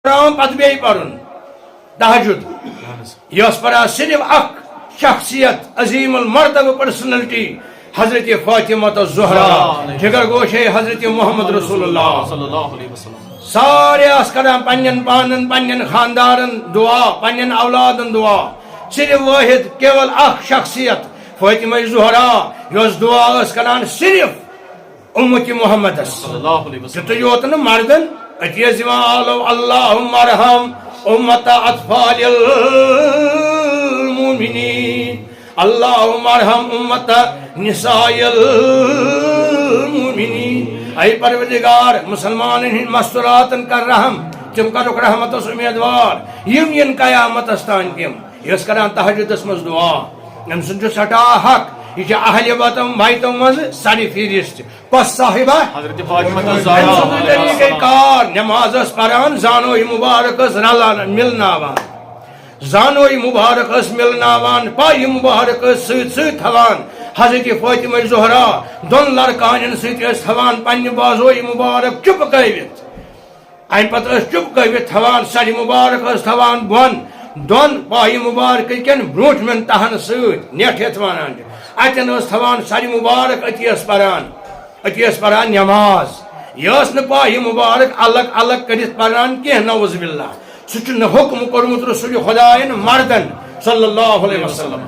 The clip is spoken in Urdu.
پتہ بیٚیہِ پرُن تہجد یہ پران صرف اخ شخصیت عظیم المرتبہ پرسنلٹی حضرت فاطمہ الزہرا جگر گوش ہے حضرت محمد رسول اللہ صلی اللہ علیہ وسلم سارے کران پنن پانن پنن خاندارن دعا پنن اولادن دعا صرف واحد کیول اخ شخصیت فاطمہ زہرا یس دعا کران صرف امت محمد صلی اللہ علیہ وسلم تو یوت نہ مردن اتیز اللہم ارحم امت اطفال المؤمنین اللہم ارحم امت نساء المؤمنین اے پروردگار مسلمان ہند مستوراتن کر رحم تم کرک رحمتس امیدوار یم ین قیامت استان تم یس کران تہجدس مز دعا ام سن سٹھا حق یہ اہل وطن بھائیتوں مز ساری فہرست پس صاحبہ حضرت فاطمہ الزہرا طریقہ کار نماز پران زانوی مبارک رلان ملناوان زانوی مبارک ملناوان پائی مبارک ست تھوان حضرت فاطمہ زہرا دون لڑکان ست تھوان پنہ بازوئی مبارک چپ کھوت ام پتہ چپ کھوت تھوان ساری مبارک تھوان بون دون پائی مبارک کن بروٹ من تہن ست نیٹ ہت ونان اتن تھوان ساری مبارک اتیس پران نماز یہ پائی مبارک الگ الگ کرت پران کی نعوذ باللہ سہ حکم کورمت رسول خدائن مردن صلی اللہ علیہ وسلم